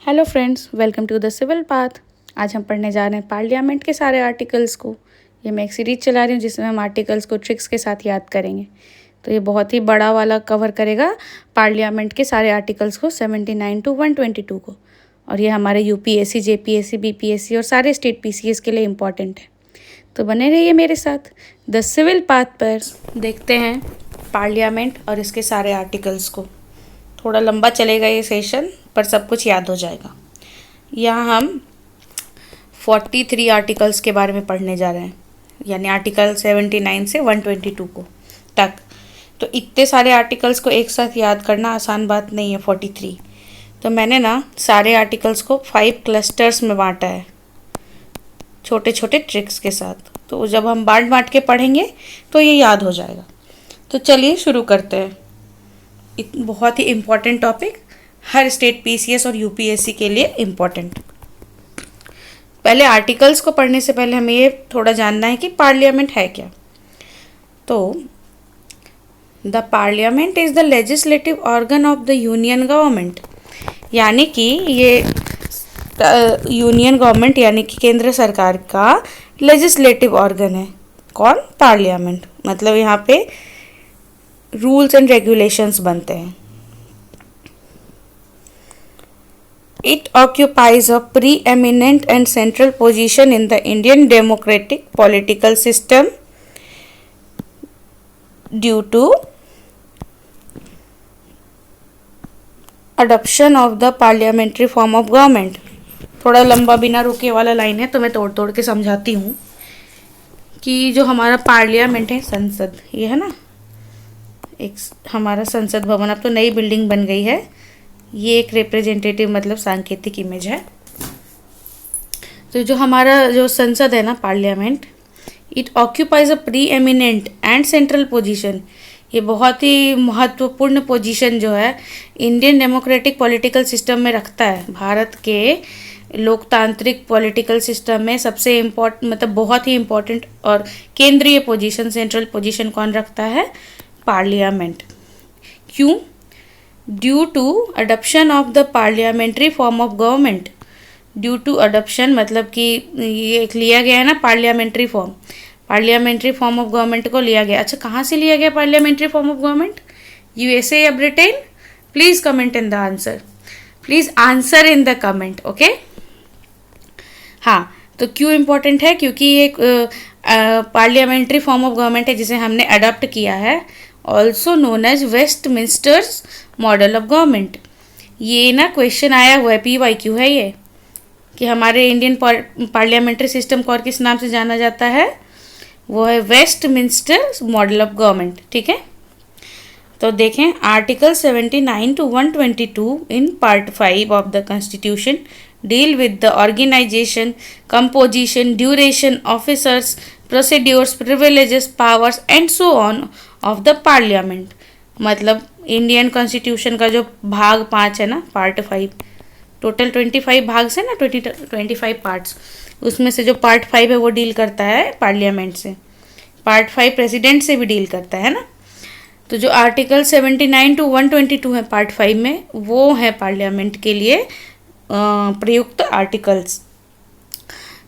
Hello friends, welcome to the Civil Path. आज हम पढ़ने जा रहे हैं पार्लियामेंट के सारे आर्टिकल्स को। ये मैं एक सीरीज चला रही हूँ जिसमें हम आर्टिकल्स को ट्रिक्स के साथ याद करेंगे। तो ये बहुत ही बड़ा वाला कवर करेगा पार्लियामेंट के सारे आर्टिकल्स को 79 to 122 को। और ये हमारे यूपीएससी, जेपीएससी, बीपीएससी और सारे स्टेट पीसीएस के लिए इम्पॉर्टेंट है। तो बने रहिए मेरे साथ द सिविल पाथ पर। देखते हैं पार्लियामेंट और इसके सारे आर्टिकल्स को। थोड़ा लंबा चलेगा ये सेशन, पर सब कुछ याद हो जाएगा। यहाँ हम 43 आर्टिकल्स के बारे में पढ़ने जा रहे हैं, यानी आर्टिकल 79 से 122 को तक। तो इतने सारे आर्टिकल्स को एक साथ याद करना आसान बात नहीं है। 43 तो मैंने ना सारे आर्टिकल्स को 5 क्लस्टर्स में बांटा है, छोटे छोटे ट्रिक्स के साथ। तो जब हम बांट के पढ़ेंगे तो ये याद हो जाएगा। तो चलिए शुरू करते हैं। बहुत ही इम्पॉर्टेंट टॉपिक, हर स्टेट पीसीएस और यूपीएससी के लिए इम्पॉर्टेंट। पहले आर्टिकल्स को पढ़ने से पहले हमें ये थोड़ा जानना है कि पार्लियामेंट है क्या। तो the parliament is the legislative organ of the union government, यानी कि ये यूनियन गवर्नमेंट यानी कि केंद्र सरकार का लेजिस्लेटिव ऑर्गन है। कौन? पार्लियामेंट। मतलब यहाँ पे रूल्स एंड रेगुलेशंस बनते हैं। It occupies a preeminent and central position in the Indian democratic political system due to adoption of the parliamentary form of government। थोड़ा लंबा बिना रुके वाला लाइन है, तो मैं तोड़ तोड़ के समझाती हूँ कि जो हमारा पार्लियामेंट है, संसद, ये है ना, एक हमारा संसद भवन। अब तो नई बिल्डिंग बन गई है। ये एक रिप्रेजेंटेटिव मतलब सांकेतिक इमेज है। तो जो हमारा जो संसद है ना, parliament, it occupies a pre eminent and central position. ये बहुत ही महत्वपूर्ण पोजीशन जो है इंडियन डेमोक्रेटिक पॉलिटिकल सिस्टम में रखता है। भारत के लोकतांत्रिक पॉलिटिकल सिस्टम में सबसे मतलब बहुत ही इम्पोर्टेंट और केंद्रीय पोजीशन, सेंट्रल पोजीशन कौन रखता है? पार्लियामेंट। क्यों? Due to adoption of the parliamentary form of government. Due to adoption मतलब कि ये एक लिया गया है ना parliamentary form. Parliamentary form of government को लिया गया। अच्छा, कहाँ से लिया गया parliamentary form of government? USA या Britain? Please comment in the answer. Please answer in the comment, okay. हाँ, तो क्यों इम्पोर्टेंट है? क्योंकि ये पार्लियामेंट्री फॉर्म ऑफ गवर्नमेंट है जिसे हमने अडॉप्ट किया है, also known as Westminster's model of government. ये ना क्वेश्चन आया हुआ है, PYQ है ये, कि हमारे इंडियन पार्लियामेंट्री सिस्टम को और किस नाम से जाना जाता है? वो है वेस्टमिंस्टर मॉडल ऑफ गवर्नमेंट। ठीक है, तो देखें article 79 to 122 in part 5 of the constitution deal with the organisation, composition, duration, officers, procedures, privileges, powers and so on of the parliament. मतलब इंडियन कॉन्स्टिट्यूशन का जो भाग 5 है ना, पार्ट 5, टोटल 25 भाग से ना, 25 पार्ट्स, उसमें से जो पार्ट 5 है वो डील करता है पार्लियामेंट से। पार्ट 5 प्रेसिडेंट से भी डील करता है ना। तो जो आर्टिकल 79 to 122 है पार्ट 5 में, वो है पार्लियामेंट के लिए प्रयुक्त आर्टिकल्स।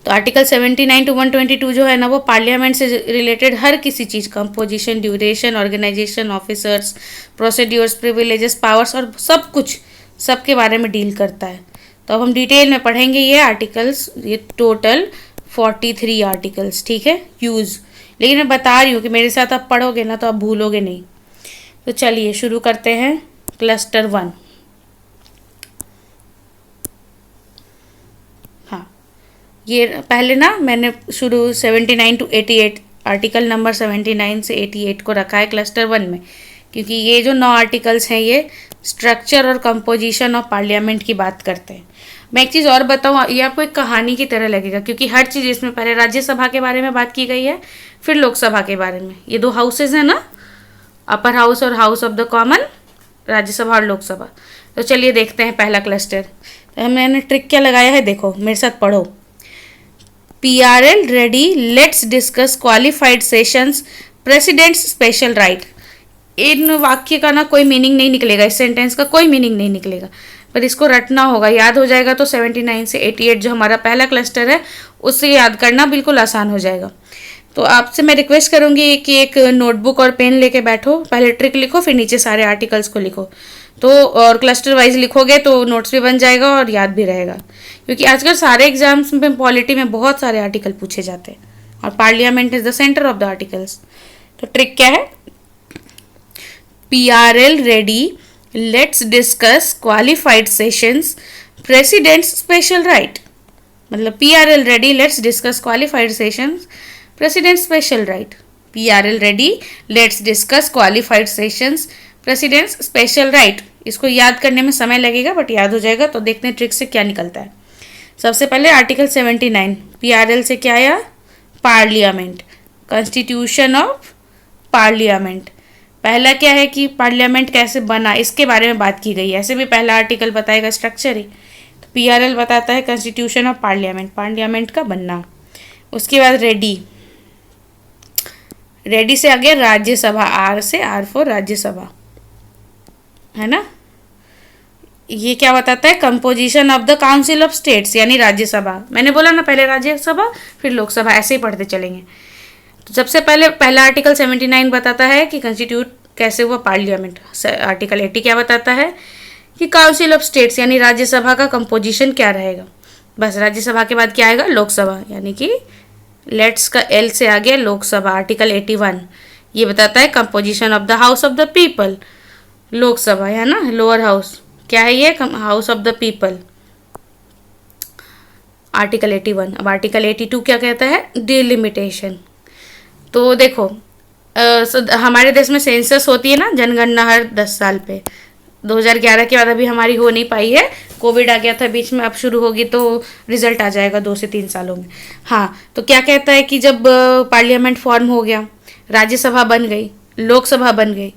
तो आर्टिकल 79 to 122 जो है ना, वो पार्लियामेंट से रिलेटेड हर किसी चीज़, composition, duration, organisation, officers, procedures, privileges, powers और सब कुछ, सब के बारे में डील करता है। तो अब हम डिटेल में पढ़ेंगे ये आर्टिकल्स, ये टोटल 43 आर्टिकल्स। ठीक है, यूज़, लेकिन मैं बता रही हूँ कि मेरे साथ आप पढ़ोगे ना तो आप भूलोगे नहीं। तो चलिए शुरू करते हैं। क्लस्टर 1। ये पहले ना मैंने शुरू 79 to 88, आर्टिकल नंबर 79 से 88 को रखा है क्लस्टर 1 में, क्योंकि ये जो 9 आर्टिकल्स हैं ये स्ट्रक्चर और कंपोजिशन ऑफ पार्लियामेंट की बात करते हैं। मैं एक चीज़ और बताऊँ, ये आपको एक कहानी की तरह लगेगा, क्योंकि हर चीज़ इसमें पहले राज्यसभा के बारे में बात की गई है, फिर लोकसभा के बारे में। ये 2 हाउसेज हैं ना, अपर हाउस और house of the common, Rajya Sabha और लोकसभा। तो चलिए देखते हैं पहला क्लस्टर। तो मैंने ट्रिक क्या लगाया है, देखो मेरे साथ पढ़ो। PRL ready, let's discuss qualified sessions, president's special right. इन वाक्य का ना कोई मीनिंग नहीं निकलेगा, इस सेंटेंस का कोई मीनिंग नहीं निकलेगा। पर इसको रटना होगा, याद हो जाएगा तो 79 से 88 जो हमारा पहला क्लस्टर है उससे याद करना बिल्कुल आसान हो जाएगा। तो आपसे मैं रिक्वेस्ट करूँगी कि एक नोटबुक और पेन लेके बैठो, पहले ट्रिक लिखो फिर नीचे सारे आर्टिकल्स को लिखो। तो और क्लस्टर वाइज लिखोगे तो नोट्स भी बन जाएगा और याद भी रहेगा, क्योंकि आजकल सारे एग्जाम्स में पॉलिटी में बहुत सारे आर्टिकल पूछे जाते हैं और parliament is the centre of the articles. तो ट्रिक क्या है? PRL ready, let's discuss qualified sessions, president's special right. मतलब PRL ready, let's discuss qualified sessions, president special right. PRL ready, let's discuss qualified sessions, president's special right. इसको याद करने में समय लगेगा बट याद हो जाएगा। तो देखते हैं ट्रिक से क्या निकलता है। सबसे पहले आर्टिकल 79 PRL से क्या आया? Parliament, constitution of parliament. पहला क्या है कि पार्लियामेंट कैसे बना, इसके बारे में बात की गई है। ऐसे भी पहला आर्टिकल बताएगा स्ट्रक्चर ही। तो PRL बताता है कॉन्स्टिट्यूशन ऑफ पार्लियामेंट, पार्लियामेंट का बनना। उसके बाद रेडी, रेडी से आगे राज्यसभा, R से R फॉर राज्यसभा, है ना। ये क्या बताता है? Composition of the council of states, यानी राज्यसभा। मैंने बोला ना पहले राज्यसभा फिर लोकसभा, ऐसे ही पढ़ते चलेंगे। तो सबसे पहले पहला आर्टिकल 79 बताता है कि कंस्टिट्यूट कैसे हुआ पार्लियामेंट। आर्टिकल 80 क्या बताता है कि काउंसिल ऑफ स्टेट्स यानी राज्यसभा का कंपोजिशन क्या रहेगा। बस राज्यसभा के बाद क्या आएगा? लोकसभा, यानी कि लेट्स का L से आगे लोकसभा। आर्टिकल 81 ये बताता है composition of the house of the people, Lok Sabha है ना, लोअर हाउस। क्या है ये? House of the people, article 81। अब आर्टिकल 82 क्या कहता है? डिलिमिटेशन। तो देखो हमारे देश में सेंसस होती है ना, जनगणना हर 10 साल पे। 2011 के बाद अभी हमारी हो नहीं पाई है, कोविड आ गया था बीच में, अब शुरू होगी तो रिजल्ट आ जाएगा 2 से 3 सालों में। हाँ, तो क्या कहता है कि जब पार्लियामेंट फॉर्म हो गया, राज्यसभा बन गई, लोकसभा बन गई,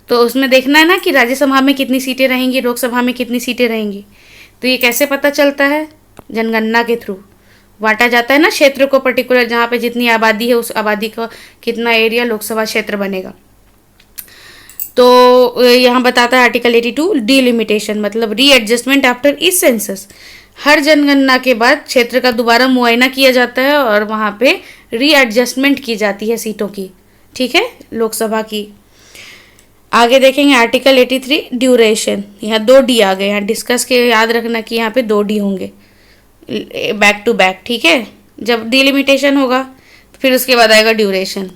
तो उसमें देखना है ना कि राज्यसभा में कितनी सीटें रहेंगी, लोकसभा में कितनी सीटें रहेंगी। तो ये कैसे पता चलता है? जनगणना के थ्रू बांटा जाता है ना क्षेत्र को, पर्टिकुलर जहाँ पे जितनी आबादी है उस आबादी का कितना एरिया लोकसभा क्षेत्र बनेगा। तो यहाँ बताता है आर्टिकल 82 डिलिमिटेशन, मतलब रीएडजस्टमेंट आफ्टर ईच सेंसस। हर जनगणना के बाद क्षेत्र का दोबारा मुआयना किया जाता है और वहाँ पे रीएडजस्टमेंट की जाती है सीटों की, ठीक है, लोकसभा की। आगे देखेंगे आर्टिकल 83 ड्यूरेशन। यहाँ 2 D आ गए, यहाँ डिस्कस के याद रखना कि यहाँ पे 2 D होंगे बैक टू बैक, ठीक है। जब डिलिमिटेशन होगा तो फिर उसके बाद आएगा ड्यूरेशन,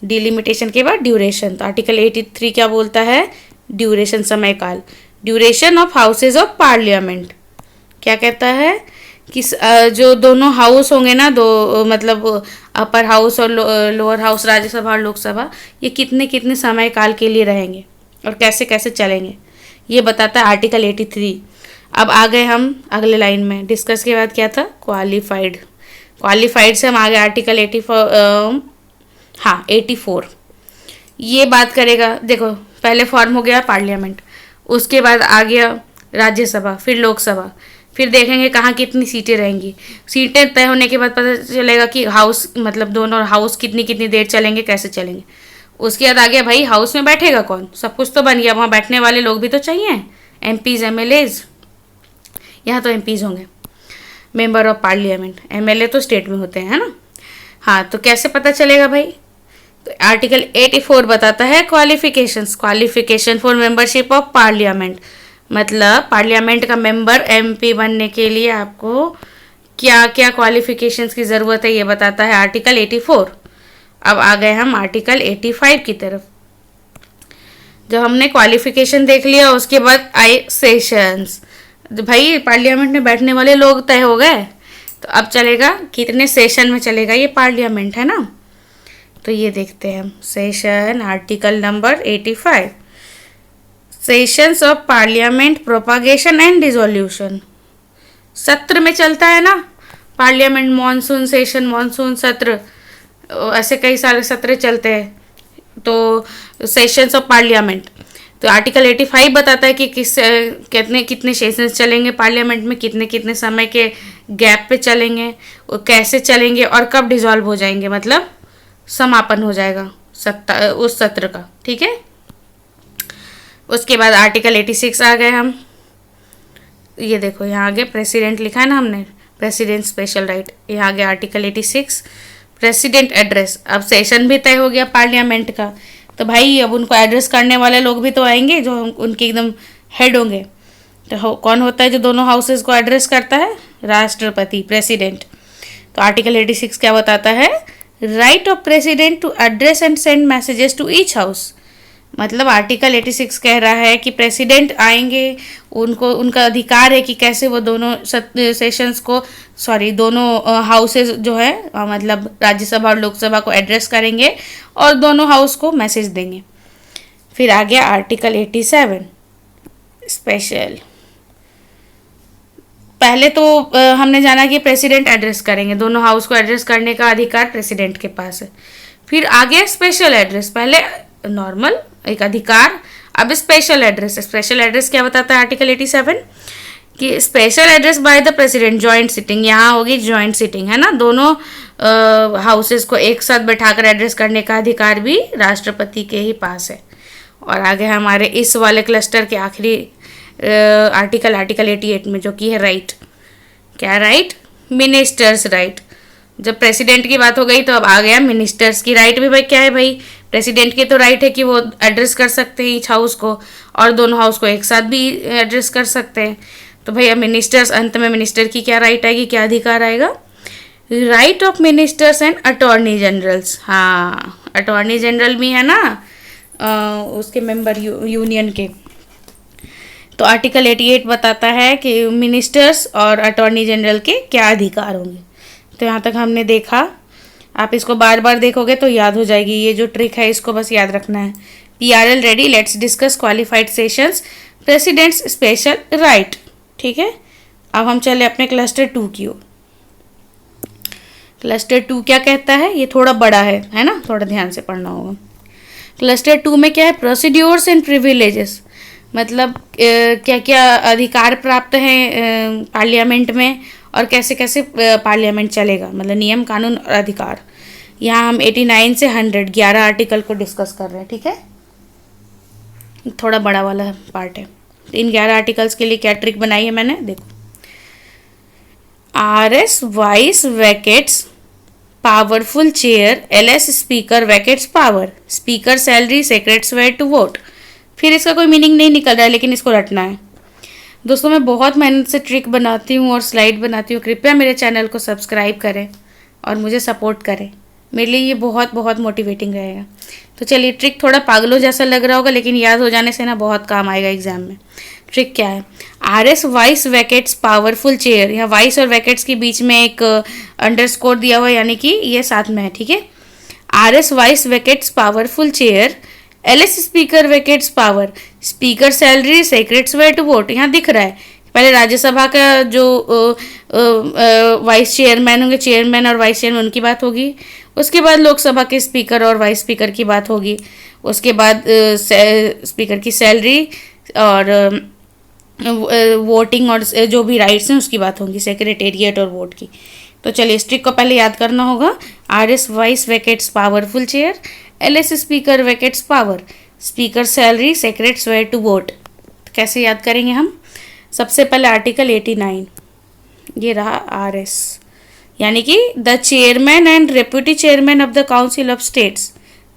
डिलिमिटेशन के बाद ड्यूरेशन। तो आर्टिकल 83 क्या बोलता है? ड्यूरेशन, समय काल। Duration of houses of parliament क्या कहता है कि जो दोनों हाउस होंगे ना, दो मतलब अपर हाउस और लोअर हाउस, राज्यसभा और लोकसभा, ये कितने कितने समय काल के लिए रहेंगे और कैसे कैसे चलेंगे, ये बताता है आर्टिकल 83। अब आ गए हम अगले लाइन में। डिस्कस के बाद क्या था? क्वालिफाइड। क्वालिफाइड से हम आ गए आर्टिकल 84। ये बात करेगा, देखो पहले फॉर्म हो गया पार्लियामेंट, उसके बाद आ गया राज्यसभा, फिर लोकसभा, फिर देखेंगे कहाँ कितनी सीटें रहेंगी। सीटें तय होने के बाद पता चलेगा कि हाउस मतलब दोनों हाउस कितनी कितनी देर चलेंगे, कैसे चलेंगे। उसके बाद आ गया भाई हाउस में बैठेगा कौन, सब कुछ तो बन गया, वहाँ बैठने वाले लोग भी तो चाहिए, MPs MLAs। यहाँ तो MPs होंगे, मेंबर ऑफ पार्लियामेंट। MLA तो स्टेट में होते हैं, है ना। हाँ, तो कैसे पता चलेगा भाई? तो आर्टिकल 84 बताता है qualifications, qualification for membership of parliament, मतलब पार्लियामेंट का मेंबर MP बनने के लिए आपको क्या क्या क्वालिफिकेशंस की ज़रूरत है, ये बताता है आर्टिकल 84। अब आ गए हम आर्टिकल 85 की तरफ। जब हमने क्वालिफिकेशन देख लिया उसके बाद आए सेशंस। भाई पार्लियामेंट में बैठने वाले लोग तय हो गए, तो अब चलेगा कितने सेशन में चलेगा ये पार्लियामेंट, है ना। तो ये देखते हैं हम session, article number 85, sessions of parliament, propagation and dissolution. सत्र में चलता है ना पार्लियामेंट, मॉनसून सेशन, मॉनसून सत्र, ऐसे कई सारे सत्र चलते हैं। तो सेशंस ऑफ पार्लियामेंट, तो आर्टिकल 85 बताता है कि कितने कितने सेशंस चलेंगे पार्लियामेंट में, कितने कितने समय के गैप पे चलेंगे, और कैसे चलेंगे और कब डिसॉल्व हो जाएंगे, मतलब समापन हो जाएगा उस सत्र का, ठीक है। उसके बाद आर्टिकल 86 आ गए हम, ये देखो यहाँ आगे प्रेसिडेंट लिखा है ना हमने, प्रेसिडेंट स्पेशल राइट। यहाँ आगे आर्टिकल 86 प्रेसिडेंट एड्रेस। अब सेशन भी तय हो गया पार्लियामेंट का, तो भाई अब उनको एड्रेस करने वाले लोग भी तो आएंगे जो उनके एकदम हेड होंगे। तो कौन होता है जो दोनों हाउसेज को एड्रेस करता है? राष्ट्रपति, प्रेसिडेंट। तो आर्टिकल 86 क्या बताता है? Right of president to address and send messages to each house. मतलब आर्टिकल 86 कह रहा है कि प्रेसिडेंट आएंगे, उनको उनका अधिकार है कि कैसे वो दोनों सेशंस को, दोनों हाउसेज जो है मतलब राज्यसभा और लोकसभा को एड्रेस करेंगे और दोनों हाउस को मैसेज देंगे। फिर आ गया आर्टिकल 87 स्पेशल। पहले तो हमने जाना कि प्रेसिडेंट एड्रेस करेंगे, दोनों हाउस को एड्रेस करने का अधिकार प्रेसिडेंट के पास है। फिर आ गया स्पेशल एड्रेस। पहले नॉर्मल एक अधिकार, अब स्पेशल एड्रेस। स्पेशल एड्रेस क्या बताता है आर्टिकल 87 कि special address by the president joint sitting. यहाँ होगी जॉइंट सिटिंग, है ना, दोनों हाउसेस को एक साथ बैठाकर एड्रेस करने का अधिकार भी राष्ट्रपति के ही पास है। और आगे हमारे इस वाले क्लस्टर के आखिरी आर्टिकल 88 में जो कि है राइट। क्या राइट? Ministers right. जब प्रेसिडेंट की बात हो गई तो अब आ गया मिनिस्टर्स की राइट भी। भाई क्या है भाई? प्रेसिडेंट के तो राइट है कि वो एड्रेस कर सकते हैं ईच हाउस को और दोनों हाउस को एक साथ भी एड्रेस कर सकते हैं। तो भैया मिनिस्टर्स, अंत में मिनिस्टर की क्या राइट आएगी, क्या अधिकार आएगा? Right of ministers and attorney generals. हाँ, अटॉर्नी जनरल भी है ना उसके मेंबर यूनियन के। तो आर्टिकल 88 बताता है कि मिनिस्टर्स और अटॉर्नी जनरल के क्या अधिकार होंगे। तो यहाँ तक हमने देखा। आप इसको बार बार देखोगे तो याद हो जाएगी। ये जो ट्रिक है इसको बस याद रखना है। PRL ready, let's discuss qualified sessions, president's special right. ठीक है, अब हम चले अपने क्लस्टर 2 की ओर। क्लस्टर 2 क्या कहता है? ये थोड़ा बड़ा है ना, थोड़ा ध्यान से पढ़ना होगा। क्लस्टर 2 में क्या है? Procedures and privileges. मतलब क्या क्या अधिकार प्राप्त हैं पार्लियामेंट में और कैसे कैसे पार्लियामेंट चलेगा, मतलब नियम कानून और अधिकार। यहाँ हम 89 से 100 11 आर्टिकल को डिस्कस कर रहे हैं। ठीक है, थोड़ा बड़ा वाला पार्ट है। इन 11 आर्टिकल्स के लिए क्या ट्रिक बनाई है मैंने, देखो। RS vice vacates powerful chair, LS speaker vacates power, speaker salary, secrets where to vote. फिर इसका कोई मीनिंग नहीं निकल रहा है लेकिन इसको रटना है। दोस्तों मैं बहुत मेहनत से ट्रिक बनाती हूँ और स्लाइड बनाती हूँ। कृपया मेरे चैनल को सब्सक्राइब करें और मुझे सपोर्ट करें, मेरे लिए ये बहुत बहुत मोटिवेटिंग रहेगा। तो चलिए, ट्रिक थोड़ा पागलों जैसा लग रहा होगा लेकिन याद हो जाने से ना बहुत काम आएगा एग्जाम में। ट्रिक क्या है? RS vice vacates powerful chair. यहाँ वाइस और वैकेट्स के बीच में एक अंडरस्कोर दिया हुआ है, यानी कि ये साथ में है। ठीक है, RS vice vacates powerful chair, LS speaker vacates power, speaker salary, secrets where to vote. यहाँ दिख रहा है पहले राज्यसभा का जो वाइस चेयरमैन होंगे, चेयरमैन और वाइस चेयरमैन, उनकी बात होगी। उसके बाद लोकसभा के स्पीकर और वाइस स्पीकर की बात होगी। उसके बाद स्पीकर की सैलरी और वोटिंग और जो भी राइट्स हैं उसकी बात होगी, सेक्रेटेरिएट और वोट की। तो चलिए, इस ट्रिक को पहले याद करना होगा। RS vice vacates powerful chair, LS speaker vacates power, speaker salary, secrets where to vote. कैसे याद करेंगे हम? सबसे पहले आर्टिकल 89, ये रहा RS, यानी कि the chairman and deputy chairman of the council of states,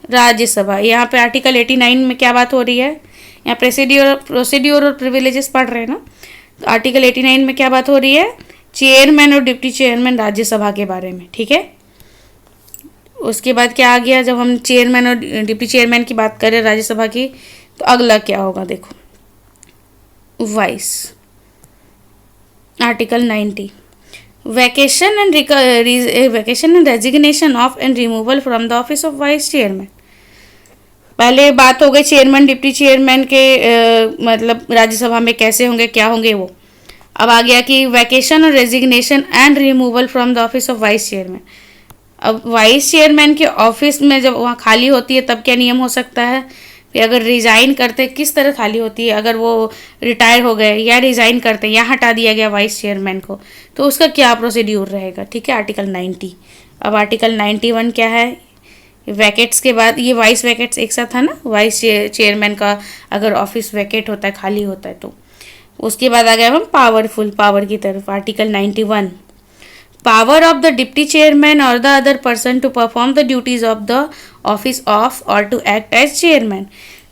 Rajya Sabha. यहाँ पे आर्टिकल 89 में क्या बात हो रही है? यहाँ प्रोसीड्योर और प्रिविलेजेस पढ़ रहे हैं ना। तो आर्टिकल 89 में क्या बात हो रही है? चेयरमैन और डिप्टी चेयरमैन राज्यसभा के बारे में। ठीक है, उसके बाद क्या आ गया? जब हम चेयरमैन और डिप्टी चेयरमैन की बात करें राज्यसभा की, तो अगला क्या होगा? देखो, vice. Article 90, vacation and resignation of and removal from the office of vice chairman. पहले बात हो गई चेयरमैन डिप्टी चेयरमैन के मतलब राज्यसभा में कैसे होंगे, क्या होंगे वो। अब आ गया कि वैकेशन और resignation and removal from the office of vice chairman. अब वाइस चेयरमैन के ऑफिस में जब वहाँ खाली होती है तब क्या नियम हो सकता है? फिर अगर रिज़ाइन करते, किस तरह खाली होती है? अगर वो रिटायर हो गए या रिज़ाइन करते या हटा दिया गया वाइस चेयरमैन को, तो उसका क्या प्रोसीड्यूर रहेगा? ठीक है, आर्टिकल 90। अब आर्टिकल 91 क्या है? वैकेट्स के बाद ये वाइस वैकेट्स एक साथ था ना, वाइस चेयरमैन का अगर ऑफिस वैकेट होता है, खाली होता है, उसके बाद आ गए हम पावरफुल, पावर की तरफ। Article 91, power of the deputy chairman or the other person to perform the duties of the office of or to act as chairman.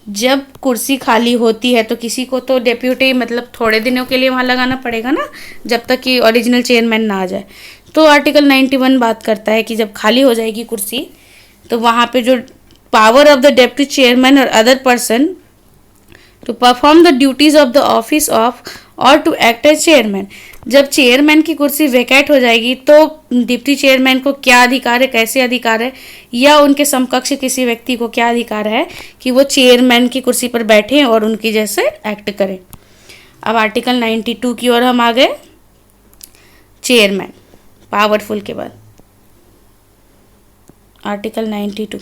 जब कुर्सी खाली होती है तो किसी को तो डेप्यूटी मतलब थोड़े दिनों के लिए वहाँ लगाना पड़ेगा ना, जब तक कि ओरिजिनल चेयरमैन ना आ जाए। तो आर्टिकल 91 बात करता है कि जब खाली हो जाएगी कुर्सी तो वहाँ पे जो power of the deputy chairman or other person to perform the duties of the office of or to act as chairman, जब चेयरमैन की कुर्सी वैकेट हो जाएगी तो डिप्टी चेयरमैन को क्या अधिकार है, कैसे अधिकार है, या उनके समकक्ष किसी व्यक्ति को क्या अधिकार है कि वो चेयरमैन की कुर्सी पर बैठें और उनकी जैसे एक्ट करें। अब आर्टिकल 92 की ओर हम आ गए। चेयरमैन, पावरफुल के बाद आर्टिकल 92,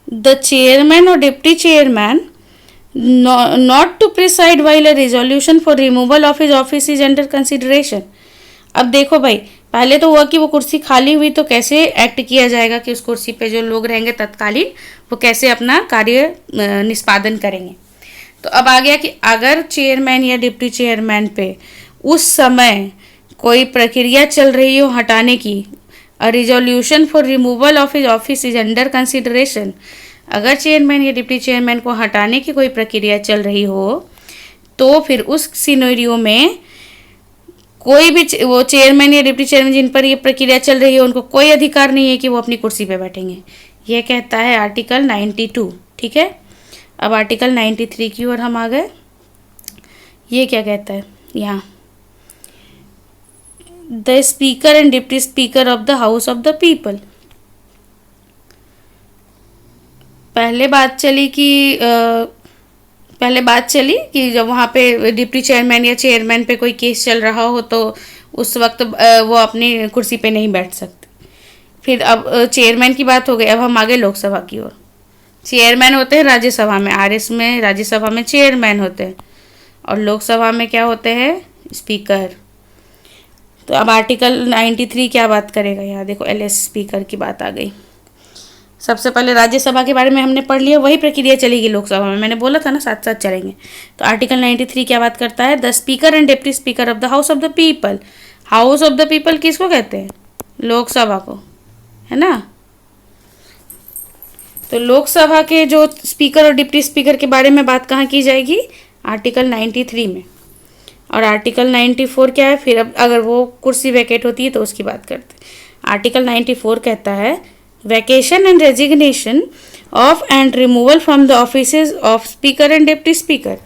द चेयरमैन और deputy chairman not to preside while a resolution for removal of his office is under consideration। अब देखो भाई, पहले तो हुआ कि वो कुर्सी खाली हुई तो कैसे एक्ट किया जाएगा कि उस कुर्सी पे जो लोग रहेंगे तत्कालीन वो कैसे अपना कार्य निष्पादन करेंगे। तो अब आ गया कि अगर चेयरमैन या डिप्टी चेयरमैन पे उस समय कोई प्रक्रिया चल रही हो हटाने की, अ resolution for removal of his office is under consideration, अगर चेयरमैन या डिप्टी चेयरमैन को हटाने की कोई प्रक्रिया चल रही हो तो फिर उस सिनेरियो में कोई भी वो चेयरमैन या डिप्टी चेयरमैन जिन पर ये प्रक्रिया चल रही है उनको कोई अधिकार नहीं है कि वो अपनी कुर्सी पे बैठेंगे। यह कहता है आर्टिकल 92। ठीक है, अब आर्टिकल 93 की ओर हम आ गए। ये क्या कहता है यहाँ, the speaker and deputy speaker of the house of the people. पहले बात चली कि जब वहाँ पे डिप्टी चेयरमैन या चेयरमैन पे कोई केस चल रहा हो तो उस वक्त वो अपनी कुर्सी पे नहीं बैठ सकते। फिर अब चेयरमैन की बात हो गई। अब हम आगे लोकसभा की ओर। चेयरमैन होते हैं राज्यसभा में, आरएस में राज्यसभा में चेयरमैन होते हैं और लोकसभा में क्या होते हैं, स्पीकर। तो अब आर्टिकल 93 क्या बात करेगा, यहाँ देखो एलएस स्पीकर की बात आ गई। सबसे पहले राज्यसभा के बारे में हमने पढ़ लिया, वही प्रक्रिया चलेगी लोकसभा में, मैंने बोला था ना साथ साथ चलेंगे। तो आर्टिकल 93 क्या बात करता है, the speaker and deputy speaker of the house of the people. House of the people किसको कहते हैं, लोकसभा को, है ना। तो लोकसभा के जो स्पीकर और डिप्टी स्पीकर के बारे में बात कहाँ की जाएगी, आर्टिकल 93 में। और आर्टिकल 94 क्या है, फिर अब अगर वो कुर्सी वैकेट होती है तो उसकी बात करते हैं। आर्टिकल 94 कहता है vacation and resignation of and removal from the offices of speaker and deputy speaker.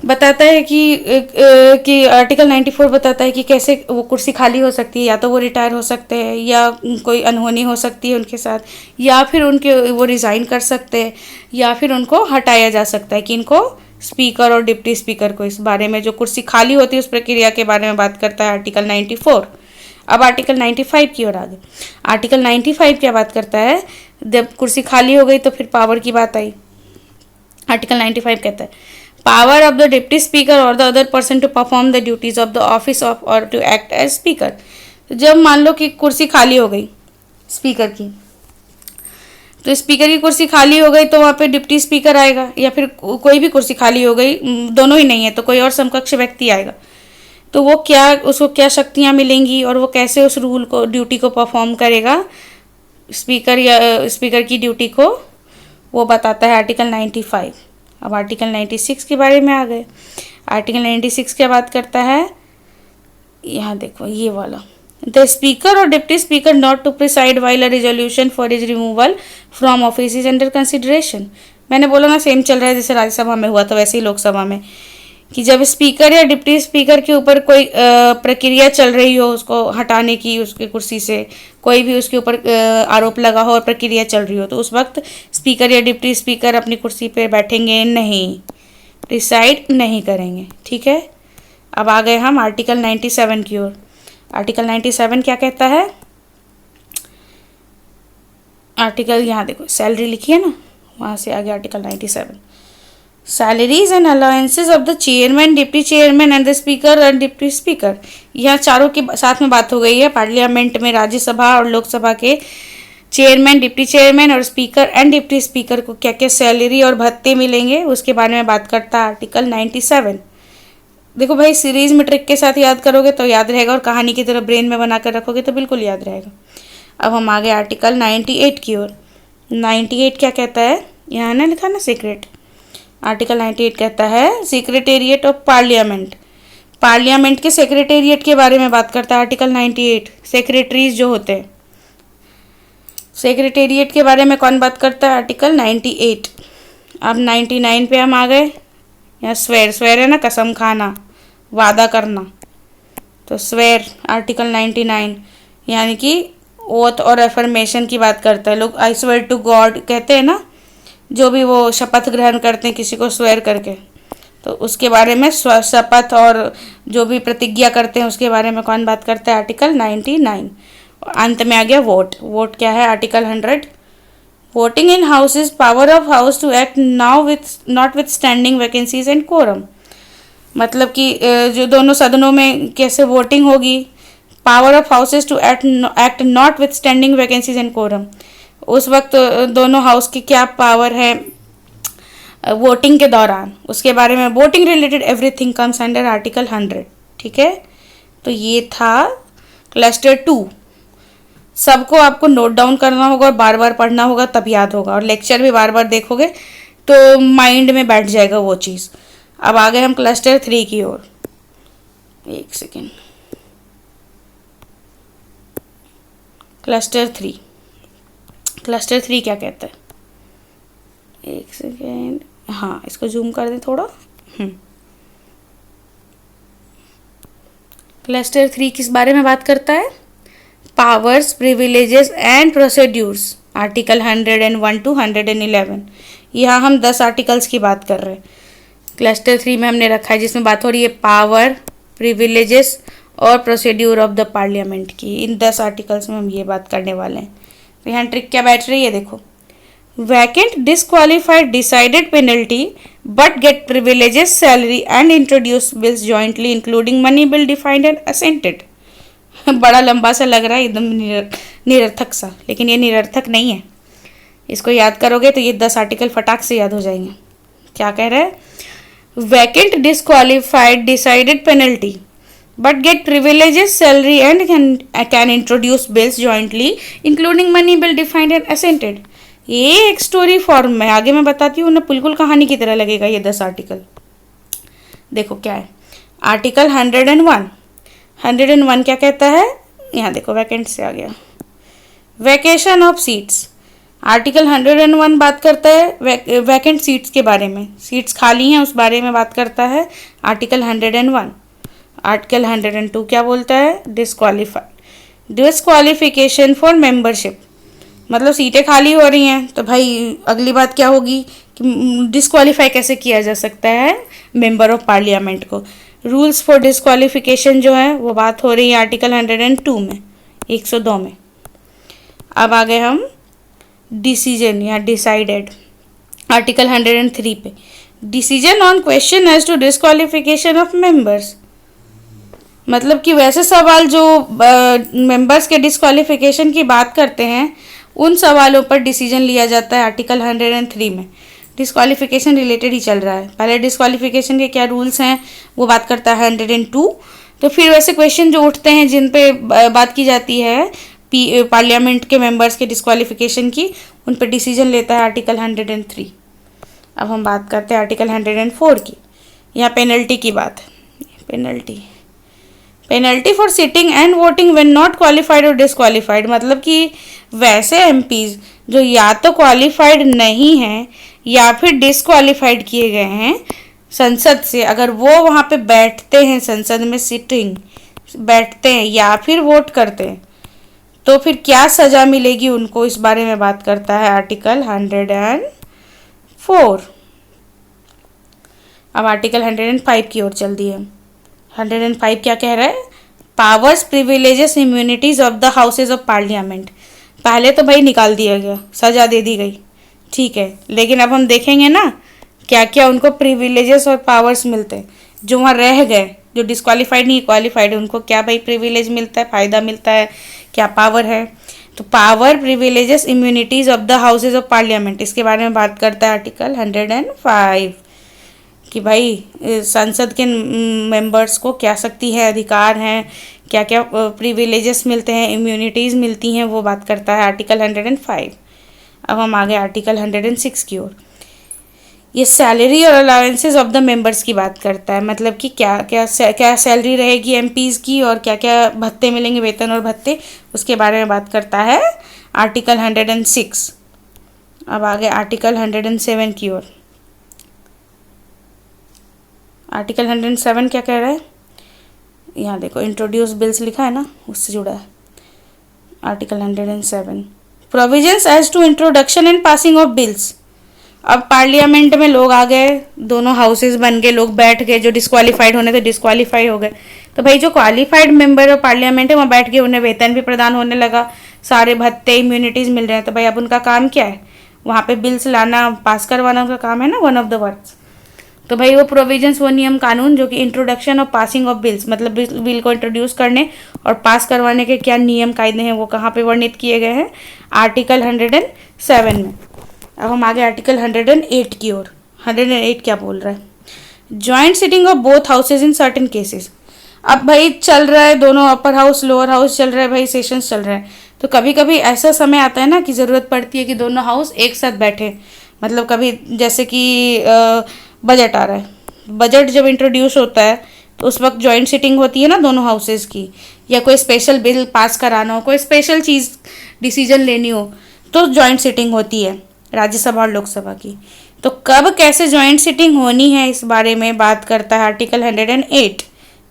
बताता है कि आर्टिकल 94 बताता है कि कैसे वो कुर्सी खाली हो सकती है, या तो वो रिटायर हो सकते हैं या कोई अनहोनी हो सकती है उनके साथ, या फिर उनके वो रिज़ाइन कर सकते हैं, या फिर उनको हटाया जा सकता है। कि इनको स्पीकर और डिप्टी स्पीकर को, इस बारे में जो कुर्सी खाली होती है उस प्रक्रिया के बारे में बात करता है आर्टिकल 94। अब आर्टिकल 95 की ओर आ गए। आर्टिकल 95 क्या बात करता है, जब कुर्सी खाली हो गई तो फिर पावर की बात आई। आर्टिकल 95 कहता है power of the deputy speaker or the other person to perform the duties of the office of or to act as speaker. तो जब मान लो कि कुर्सी खाली हो गई स्पीकर की, तो स्पीकर की कुर्सी खाली हो गई तो वहाँ पे डिप्टी स्पीकर आएगा, या फिर कोई भी कुर्सी खाली हो गई, दोनों ही नहीं है तो कोई और समकक्ष व्यक्ति आएगा। तो वो क्या, उसको क्या शक्तियाँ मिलेंगी और वो कैसे उस रूल को, ड्यूटी को परफॉर्म करेगा, स्पीकर या स्पीकर की ड्यूटी को, वो बताता है आर्टिकल 95। अब आर्टिकल 96 के बारे में आ गए। आर्टिकल 96 क्या बात करता है, यहाँ देखो ये वाला, द स्पीकर और deputy speaker not to preside while a resolution for his removal from office is under consideration. मैंने बोला ना सेम चल रहा है जैसे राज्यसभा में हुआ था वैसे ही लोकसभा में, कि जब स्पीकर या डिप्टी स्पीकर के ऊपर कोई प्रक्रिया चल रही हो उसको हटाने की, उसकी कुर्सी से कोई भी उसके ऊपर आरोप लगा हो और प्रक्रिया चल रही हो, तो उस वक्त स्पीकर या डिप्टी स्पीकर अपनी कुर्सी पे बैठेंगे नहीं, डिसाइड नहीं करेंगे। ठीक है, अब आ गए हम आर्टिकल 97 की ओर। आर्टिकल 97 क्या कहता है, आर्टिकल यहाँ देखो सैलरी लिखी है ना, वहाँ से आगे article 97, salaries and allowances of the chairman, deputy chairman and the speaker and deputy speaker. यहाँ चारों की साथ में बात हो गई है। पार्लियामेंट में राज्यसभा और लोकसभा के चेयरमैन, डिप्टी चेयरमैन और स्पीकर एंड डिप्टी स्पीकर को क्या क्या सैलरी और भत्ते मिलेंगे उसके बारे में बात करता है आर्टिकल 97। देखो भाई, सीरीज में ट्रिक के साथ याद करोगे तो याद रहेगा, और कहानी की तरह ब्रेन में बना कर रखोगे तो बिल्कुल याद रहेगा। अब हम आ गए आर्टिकल 98 की ओर। 98 क्या कहता है, यहाँ ना लिखा ना सीक्रेट। आर्टिकल 98 कहता है सेक्रेटेरिएट ऑफ पार्लियामेंट, पार्लियामेंट के सेक्रेटेरिएट के बारे में बात करता है आर्टिकल 98। सेक्रेटरीज जो होते हैं, सेक्रेटेरिएट के बारे में कौन बात करता है, आर्टिकल 98। अब 99 पे हम आ गए। यहाँ स्वेर, स्वेर है ना कसम खाना, वादा करना, तो स्वेर आर्टिकल 99 यानी कि ओथ और एफर्मेशन की बात करता है। लोग आई स्वेयर टू गॉड कहते हैं ना, जो भी वो शपथ ग्रहण करते हैं किसी को स्वेर करके, तो उसके बारे में शपथ और जो भी प्रतिज्ञा करते हैं उसके बारे में कौन बात करता है, आर्टिकल 99। अंत में आ गया वोट। वोट क्या है, article 100। Voting in house is power of house to act now with notwithstanding vacancies and quorum. मतलब कि जो दोनों सदनों में कैसे वोटिंग होगी, power of houses to act notwithstanding vacancies and quorum. उस वक्त दोनों हाउस की क्या पावर है वोटिंग के दौरान, उसके बारे में voting related everything comes under article 100। ठीक है, तो ये था क्लस्टर 2। सबको आपको नोट डाउन करना होगा और बार बार पढ़ना होगा, तब याद होगा, और लेक्चर भी बार बार देखोगे तो माइंड में बैठ जाएगा वो चीज़। अब आ गए हम क्लस्टर 3 की ओर। एक सेकेंड, क्लस्टर 3, क्लस्टर 3 क्या कहता है, एक सेकेंड, हाँ इसको जूम कर दें थोड़ा। क्लस्टर 3 किस बारे में बात करता है, powers, privileges and procedures, article 101 to 111। यहाँ हम 10 आर्टिकल्स की बात कर रहे हैं। क्लस्टर 3 में हमने रखा है जिसमें बात हो रही है पावर, प्रिविलेजेस और प्रोसीड्यूर ऑफ द पार्लियामेंट की। इन 10 आर्टिकल्स में हम ये बात करने वाले हैं। तो यहाँ ट्रिक क्या बैठ रही है, देखो, vacant disqualified decided penalty but get privileges salary and introduce bills jointly including money bill defined and assented. बड़ा लंबा सा लग रहा है, एकदम निरर्थक सा, लेकिन ये निरर्थक नहीं है। इसको याद करोगे तो ये 10 आर्टिकल फटाक से याद हो जाएंगे। क्या कह रहे हैं, vacant disqualified decided penalty but get privileges salary and can introduce bills jointly including money bill defined and assented. ये एक स्टोरी फॉर्म में, आगे मैं बताती हूँ ना, बिल्कुल कहानी की तरह लगेगा ये 10 आर्टिकल। देखो क्या है, आर्टिकल 101। 101 क्या कहता है, यहाँ देखो वैकेंट से आ गया, वैकेशन ऑफ सीट्स। आर्टिकल 101 बात करता है वैकेंट सीट्स के बारे में, सीट्स खाली हैं उस बारे में बात करता है आर्टिकल 101। आर्टिकल 102 क्या बोलता है, डिस्क्वालिफिकेशन फॉर मेंबरशिप। मतलब सीटें खाली हो रही हैं तो भाई अगली बात क्या होगी कि डिस्क्वालीफाई कैसे किया जा सकता है मेंबर ऑफ पार्लियामेंट को। रूल्स फॉर डिस्क्वालिफिकेशन जो है वो बात हो रही है आर्टिकल 102 में, 102 में। अब आ गए हम डिसीजन या डिसाइडेड, आर्टिकल 103 पे, decision on question as to disqualification of members. मतलब कि वैसे सवाल जो मेंबर्स के डिस्क्वालिफिकेशन की बात करते हैं उन सवालों पर डिसीजन लिया जाता है आर्टिकल 103 में। डिस्क्वालिफिकेशन रिलेटेड ही चल रहा है, पहले डिस्क्वालिफिकेशन के क्या रूल्स हैं वो बात करता है 102। तो फिर वैसे क्वेश्चन जो उठते हैं जिन पे बात की जाती है पार्लियामेंट के मेंबर्स के डिस्क्वालिफिकेशन की, उन पर डिसीजन लेता है आर्टिकल 103। अब हम बात करते हैं आर्टिकल 104 की। यहाँ पेनल्टी की बात है, penalty for sitting and voting when not qualified और डिस्क्वालिफाइड। मतलब कि वैसे एमपीज जो या तो क्वालिफाइड नहीं हैं या फिर डिस्क्वालिफाइड किए गए हैं संसद से, अगर वो वहाँ पे बैठते हैं संसद में, सिटिंग बैठते हैं या फिर वोट करते हैं, तो फिर क्या सज़ा मिलेगी उनको, इस बारे में बात करता है आर्टिकल 104। अब आर्टिकल 105 की ओर चल दिए। 105 क्या कह रहा है, powers, privileges, immunities of the houses of parliament. पहले तो भाई निकाल दिया गया, सजा दे दी गई, ठीक है, लेकिन अब हम देखेंगे ना क्या क्या उनको प्रिविलेजेस और पावर्स मिलते हैं। जो वहाँ रह गए, जो डिस्क्वालीफाइड नहीं क्वालिफाइड, उनको क्या भाई प्रिविलेज मिलता है, फ़ायदा मिलता है, क्या पावर है। तो power, privileges, immunities of the houses of parliament, इसके बारे में बात करता है आर्टिकल 105 कि भाई संसद के मेंबर्स को क्या शक्ति है, अधिकार हैं, क्या क्या प्रिविलेजेस मिलते हैं, इम्यूनिटीज़ मिलती हैं, वो बात करता है आर्टिकल 105। अब हम आगे आर्टिकल 106 की ओर। ये सैलरी और अलाउंसेस ऑफ द मेंबर्स की बात करता है, मतलब कि क्या क्या क्या सैलरी रहेगी एमपीज़ की और क्या क्या भत्ते मिलेंगे, वेतन और भत्ते, उसके बारे में बात करता है आर्टिकल 106। अब आगे आर्टिकल 107 की ओर। आर्टिकल 107 क्या कह रहा है, यहाँ देखो इंट्रोड्यूस बिल्स लिखा है ना, उससे जुड़ा है article 107। Provisions as to introduction and passing of bills. अब पार्लियामेंट में लोग आ गए, दोनों हाउसेज बन गए, लोग बैठ गए, जो डिस्क्वालीफाइड होने थे डिस्क्वालीफाई हो गए, तो भाई जो क्वालिफाइड मेंबर ऑफ पार्लियामेंट है वहाँ बैठ गए, उन्हें वेतन भी प्रदान होने लगा, सारे भत्ते इम्यूनिटीज़ मिल रहे हैं, तो भाई अब उनका काम क्या है, वहाँ पे बिल्स लाना, पास करवाना उनका काम है ना, वन ऑफ द वर्क्स। तो भाई वो प्रोविजंस, वो नियम कानून जो कि इंट्रोडक्शन और पासिंग ऑफ बिल्स, मतलब बिल को इंट्रोड्यूस करने और पास करवाने के क्या नियम कायदे हैं, वो कहाँ पे वर्णित किए गए हैं, आर्टिकल 107 में। अब हम आगे आर्टिकल 108 की ओर। 108 क्या बोल रहा है, joint sitting of both houses in certain cases. अब भाई चल रहा है, दोनों अपर हाउस लोअर हाउस चल रहा है, भाई सेशंस चल रहा है, तो कभी कभी ऐसा समय आता है ना कि ज़रूरत पड़ती है कि दोनों हाउस एक साथ बैठे, मतलब कभी जैसे कि बजट आ रहा है, बजट जब इंट्रोड्यूस होता है तो उस वक्त जॉइंट सिटिंग होती है ना दोनों हाउसेज की, या कोई स्पेशल बिल पास कराना हो, कोई स्पेशल चीज़ डिसीजन लेनी हो, तो जॉइंट सिटिंग होती है राज्यसभा और लोकसभा की। तो कब कैसे जॉइंट सिटिंग होनी है इस बारे में बात करता है आर्टिकल 108,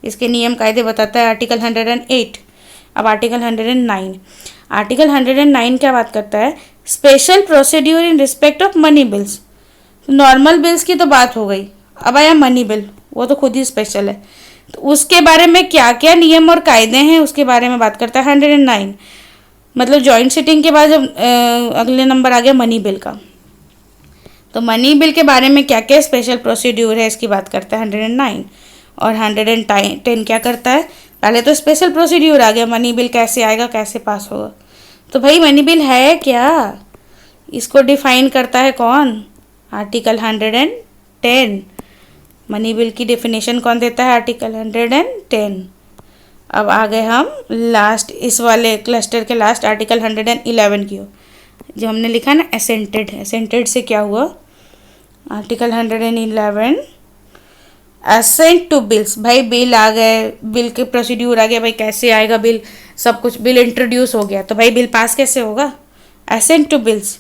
इसके नियम कायदे बताता है आर्टिकल 108। अब आर्टिकल 109। आर्टिकल 109 क्या बात करता है, special procedure in respect of money bills. Normal bills की तो बात हो गई, अब आया मनी बिल, वो तो खुद ही स्पेशल है, तो उसके बारे में क्या क्या नियम और कायदे हैं उसके बारे में बात करता है 109। मतलब जॉइंट सिटिंग के बाद जब अगले नंबर आ गया मनी बिल का, तो मनी बिल के बारे में क्या क्या स्पेशल प्रोसीड्यूर है इसकी बात करता है 109। और 110 क्या करता है, पहले तो स्पेशल प्रोसीड्यूर आ गया, मनी बिल कैसे आएगा, कैसे पास होगा, तो भाई मनी बिल है क्या, इसको डिफाइन करता है कौन, आर्टिकल 110। मनी बिल की डेफिनेशन कौन देता है, आर्टिकल 110। अब आ गए हम लास्ट, इस वाले क्लस्टर के लास्ट आर्टिकल 111 की हो, जो हमने लिखा ना एसेंटेड, एसेंटेड से क्या हुआ, आर्टिकल 111 असेंट टू बिल्स। भाई बिल आ गए, बिल के प्रोसीड्यूर आ गया, भाई कैसे आएगा बिल, सब कुछ बिल इंट्रोड्यूस हो गया, तो भाई बिल पास कैसे होगा, असेंट टू बिल्स।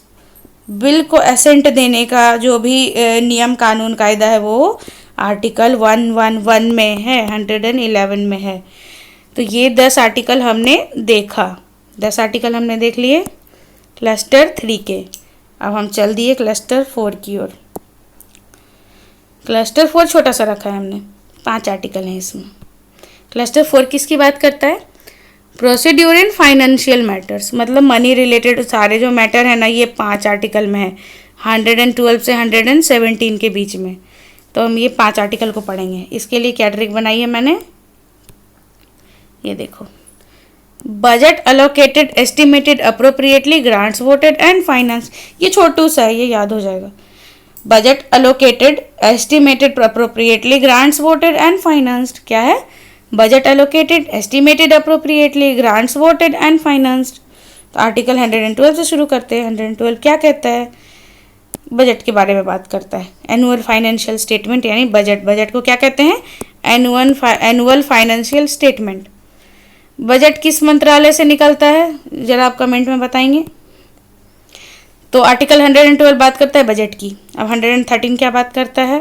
बिल को असेंट देने का जो भी नियम कानून कायदा है वो आर्टिकल 111 में है, 111 में है। तो ये 10 आर्टिकल हमने देखा, 10 आर्टिकल हमने देख लिए क्लस्टर 3 के। अब हम चल दिए क्लस्टर 4 की ओर। क्लस्टर 4 छोटा सा रखा है हमने, 5 आर्टिकल हैं इसमें। क्लस्टर 4 किसकी बात करता है, प्रोसीड्यूर इन फाइनेंशियल मैटर्स, मतलब मनी रिलेटेड सारे जो मैटर है ना, ये 5 आर्टिकल में है, 112 से 117 के बीच में। तो हम ये 5 आर्टिकल को पढ़ेंगे। इसके लिए क्या ट्रिक बनाई है मैंने, ये देखो, budget allocated estimated appropriately grants voted and finance. ये छोटू सा है, ये याद हो जाएगा। Budget allocated estimated appropriately grants voted and financed. क्या है, budget allocated estimated appropriately grants voted and financed. तो आर्टिकल 112 से शुरू करते हैं। 112 क्या कहता है, बजट के बारे में बात करता है। एनुअल फाइनेंशियल स्टेटमेंट यानी बजट, बजट को क्या कहते हैं, एनुअल फाइनेंशियल स्टेटमेंट। बजट किस मंत्रालय से निकलता है, जरा आप कमेंट में बताएंगे। तो आर्टिकल 112 बात करता है बजट की। अब 113 क्या बात करता है,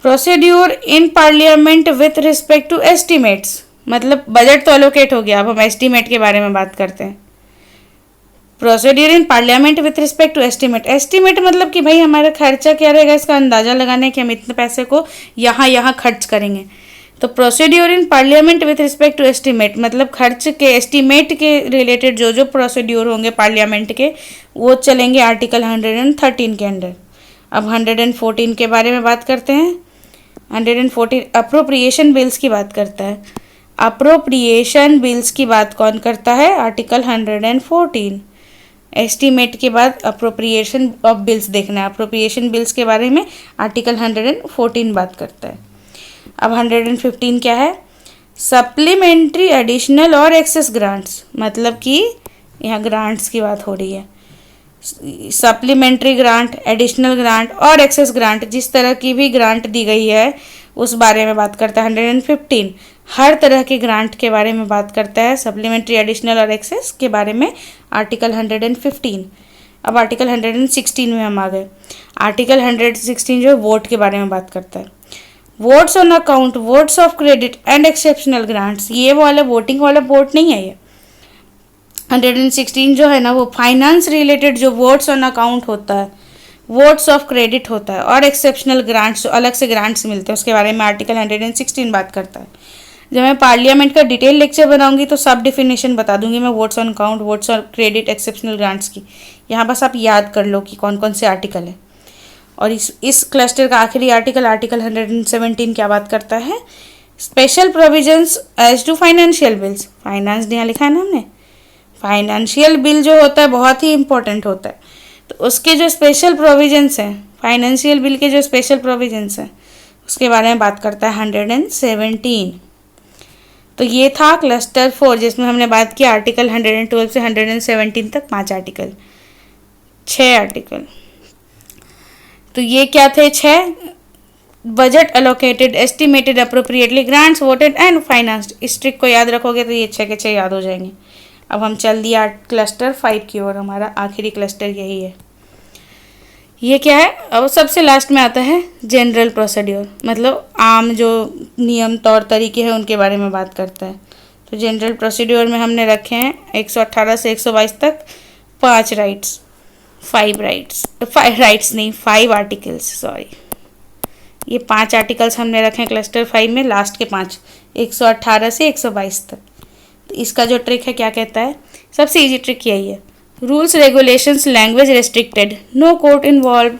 procedure in parliament with respect to estimates. मतलब बजट तो अलोकेट हो गया, अब हम एस्टिमेट के बारे में बात करते हैं। Procedure in parliament with respect to estimate. Estimate मतलब कि भाई हमारा खर्चा क्या रहेगा, इसका अंदाजा लगाना है कि हम इतने पैसे को यहाँ यहाँ खर्च करेंगे। तो procedure in parliament with respect to estimate मतलब खर्च के एस्टिमेट के रिलेटेड जो जो प्रोसीड्यूर होंगे पार्लियामेंट के, वो चलेंगे आर्टिकल 113 के अंडर। अब 114 के बारे में बात करते हैं। 114 अप्रोप्रिएशन बिल्स की बात करता है। अप्रोप्रिएशन बिल्स की बात कौन करता है? आर्टिकल 114। एस्टीमेट के बाद अप्रोप्रिएशन ऑफ बिल्स देखना है। अप्रोप्रिएशन बिल्स के बारे में आर्टिकल 114 बात करता है। अब 115 क्या है? सप्लीमेंट्री, एडिशनल और एक्सेस ग्रांट्स, मतलब कि यहाँ ग्रांट्स की बात हो रही है। सप्लीमेंट्री ग्रांट, एडिशनल ग्रांट और एक्सेस ग्रांट, जिस तरह की भी ग्रांट दी गई है उस बारे में बात करता है 115। हर तरह के ग्रांट के बारे में बात करता है, सप्लीमेंट्री, एडिशनल और एक्सेस के बारे में आर्टिकल 115। अब आर्टिकल 116 में हम आ गए। आर्टिकल 116 जो वोट के बारे में बात करता है। Votes on account, votes of credit and exceptional grants, ये वाला वोटिंग वाला वोट नहीं है ये। 116 जो है ना वो फाइनेंस रिलेटेड जो वोट्स ऑन अकाउंट होता है, वोट्स ऑफ क्रेडिट होता है और एक्सेप्शनल ग्रांट्स, अलग से ग्रांट्स मिलते हैं, उसके बारे में आर्टिकल 116 बात करता है। जब मैं पार्लियामेंट का डिटेल लेक्चर बनाऊंगी तो सब डिफिनेशन बता दूंगी मैं votes on account, votes on credit, exceptional grants की। यहाँ बस आप याद कर लो कि कौन कौन से आर्टिकल है। और इस क्लस्टर का आखिरी आर्टिकल, आर्टिकल 117 क्या बात करता है? Special provisions as to financial bills. Finance यहाँ लिखा है ना हमने। फाइनेंशियल बिल जो होता है बहुत ही इंपॉर्टेंट होता है, तो उसके जो स्पेशल प्रोविजंस हैं, फाइनेंशियल बिल के जो स्पेशल प्रोविजंस हैं उसके बारे में बात करता है 117। तो ये था क्लस्टर 4 जिसमें हमने बात की आर्टिकल 112 से 117 तक 5 आर्टिकल, 6 आर्टिकल। तो ये क्या थे? 6। Budget allocated, estimated, appropriately, grants voted and financed. इस ट्रिक को याद रखोगे तो ये 6 के 6 याद हो जाएंगे। अब हम चल दिया क्लस्टर 5 की ओर, हमारा आखिरी क्लस्टर यही है। ये क्या है? अब सबसे लास्ट में आता है जनरल प्रोसीड्योर, मतलब आम जो नियम तौर तरीके हैं उनके बारे में बात करता है। तो जनरल प्रोसीड्योर में हमने रखे हैं 118 से 122 तक 5 राइट्स, 5 राइट्स, 5 राइट्स नहीं 5 आर्टिकल्स, सॉरी। ये 5 आर्टिकल्स हमने रखे हैं क्लस्टर 5 में, लास्ट के 5 118 से 122 तक। तो इसका जो ट्रिक है क्या कहता है? सबसे इजी ट्रिक यही है। Rules regulations language restricted, no court involve.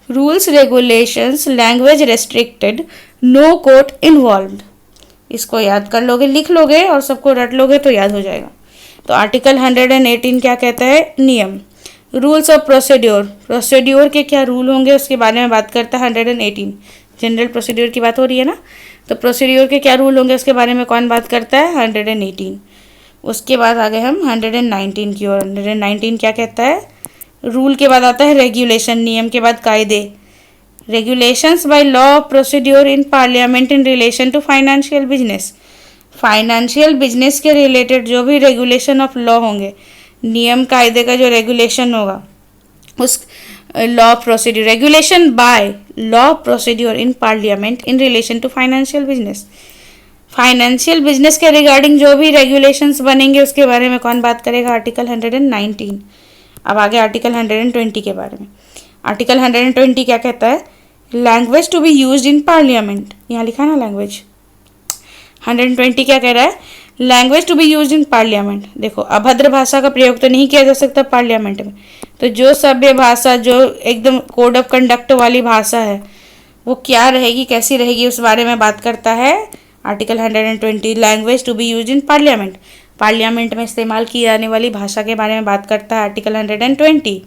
Rules regulations language restricted, no court involve. इसको याद कर लोगे, लिख लोगे और सबको रट लोगे तो याद हो जाएगा। तो आर्टिकल 118 क्या कहता है? नियम। रूल्स ऑफ प्रोसीड्योर, प्रोसीड्योर के क्या रूल होंगे उसके बारे में बात करता है 118। जनरल प्रोसीड्योर की बात हो रही है ना, तो प्रोसीड्योर के क्या रूल होंगे उसके बारे में कौन बात करता है? 118। उसके बाद आ गए हम 119 की ओर। 119 क्या कहता है? रूल के बाद आता है रेगुलेशन, नियम के बाद कायदे। Regulations by law of procedure in parliament in relation to financial business. Financial business के रिलेटेड जो भी रेगुलेशन ऑफ लॉ होंगे, नियम कायदे का जो रेगुलेशन होगा उस law procedure, regulation by law procedure in parliament in relation to financial business. Financial business के रिगार्डिंग जो भी रेगुलेशंस बनेंगे उसके बारे में कौन बात करेगा? आर्टिकल 119। अब आगे आर्टिकल 120 के बारे में। आर्टिकल 120 क्या कहता है? Language to be used in parliament, यहाँ लिखा है ना लैंग्वेज। 120 क्या कह रहा है? Language to be used in parliament. देखो, अभद्र भाषा का प्रयोग तो नहीं किया जा सकता पार्लियामेंट में, तो जो सभ्य भाषा, जो एकदम कोड ऑफ कंडक्ट वाली भाषा है वो क्या रहेगी, कैसी रहेगी, उस बारे में बात करता है article 120। Language to be used in parliament, parliament में इस्तेमाल की जाने वाली भाषा के बारे में बात करता है आर्टिकल 120।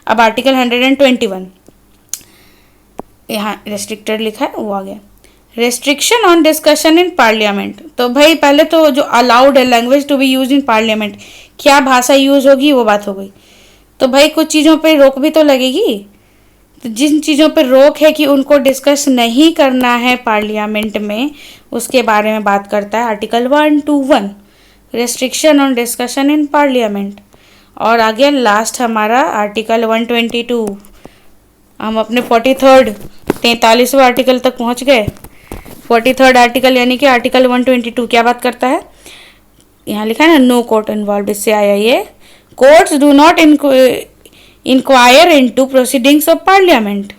अब आर्टिकल 121 यहाँ रेस्ट्रिक्टेड लिखा है, वो आ गया। Restriction on discussion in parliament. तो भाई पहले तो जो अलाउड है language to be use in parliament, क्या भाषा यूज होगी वो बात हो गई। तो भाई कुछ चीज़ों पे रोक भी तो लगेगी, तो जिन चीज़ों पे रोक है कि उनको डिस्कस नहीं करना है पार्लियामेंट में, उसके बारे में बात करता है article 121, restriction on discussion in parliament. और आगे लास्ट हमारा आर्टिकल 122। हम अपने 43वां आर्टिकल तक पहुंच गए। 43rd आर्टिकल यानी कि आर्टिकल 122 क्या बात करता है? यहाँ लिखा है ना, नो कोर्ट इन्वॉल्व, इससे आया ये। Courts do not inquire into proceedings of parliament,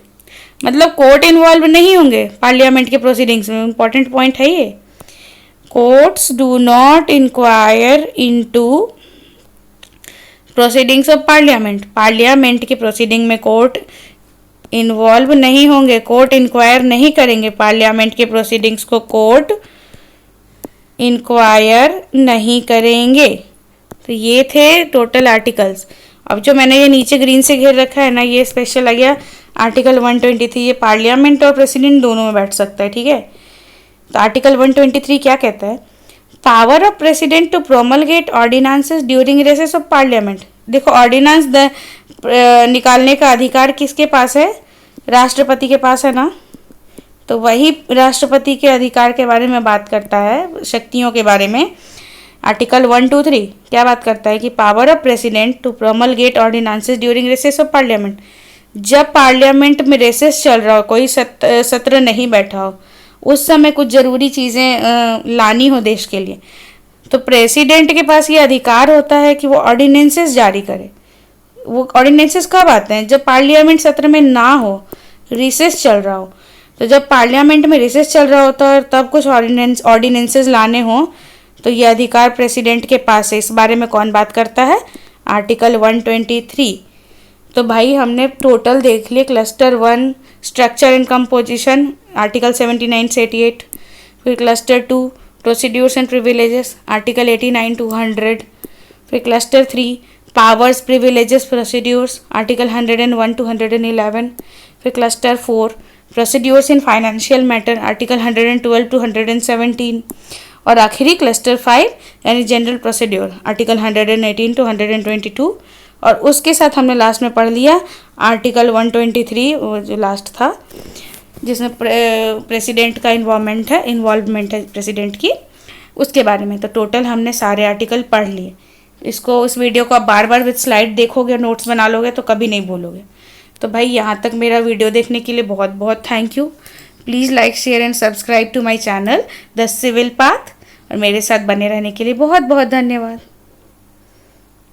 मतलब कोर्ट इन्वॉल्व नहीं होंगे पार्लियामेंट के प्रोसीडिंग्स में। इंपॉर्टेंट पॉइंट है ये। Courts do not inquire into proceedings of parliament, parliament के प्रोसीडिंग में कोर्ट इन्वॉल्व नहीं होंगे, कोर्ट इंक्वायर नहीं करेंगे पार्लियामेंट के प्रोसीडिंग्स को, कोर्ट इंक्वायर नहीं करेंगे। तो ये थे टोटल आर्टिकल्स। अब जो मैंने ये नीचे ग्रीन से घेर रखा है ना, ये स्पेशल आ गया आर्टिकल 123। ये पार्लियामेंट और प्रेसिडेंट दोनों में बैठ सकता है, ठीक है। तो आर्टिकल 123 क्या कहता है? Power of president to promulgate ordinances during recess of parliament. देखो, ऑर्डिनेंस निकालने का अधिकार किसके पास है? राष्ट्रपति के पास है ना। तो वही राष्ट्रपति के अधिकार के बारे में बात करता है, शक्तियों के बारे में। आर्टिकल 123 क्या बात करता है कि power of president to promulgate ordinances during recess of parliament. जब पार्लियामेंट में रेसेस चल रहा हो, कोई सत्र नहीं बैठा हो, उस समय कुछ ज़रूरी चीज़ें लानी हो देश के लिए, तो प्रेसिडेंट के पास ये अधिकार होता है कि वो ऑर्डिनेंसेस जारी करे। वो ऑर्डिनेंसेस कब आते हैं? जब पार्लियामेंट सत्र में ना हो, रिसेस चल रहा हो। तो जब पार्लियामेंट में रिसेस चल रहा होता है और तब कुछ ऑर्डिनेंसेस लाने हो, तो ये अधिकार प्रेसिडेंट के पास है। इस बारे में कौन बात करता है? आर्टिकल 123। तो भाई हमने टोटल देख लिए। Cluster 1 structure and composition, article 79 से 88। फिर cluster 2 procedures and privileges, article 89 to 100। फिर cluster 3 powers, privileges, procedures, article 101 to 111। फिर cluster 4 procedures in financial matter, article 112 to 117। और आखिरी क्लस्टर 5 यानी जनरल प्रोसीड्योर, आर्टिकल 118 to 122। और उसके साथ हमने लास्ट में पढ़ लिया आर्टिकल 123, वो जो लास्ट था, जिसमें प्रेसिडेंट का इन्वॉल्वमेंट है प्रेसिडेंट की, उसके बारे में। तो टोटल हमने सारे आर्टिकल पढ़ लिए। इसको, इस वीडियो को आप बार बार विद स्लाइड देखोगे, नोट्स बना लोगे तो कभी नहीं भूलोगे। तो भाई यहाँ तक मेरा वीडियो देखने के लिए बहुत बहुत thank you. Please like, share and subscribe to my channel the Civil Path. और मेरे साथ बने रहने के लिए बहुत बहुत धन्यवाद।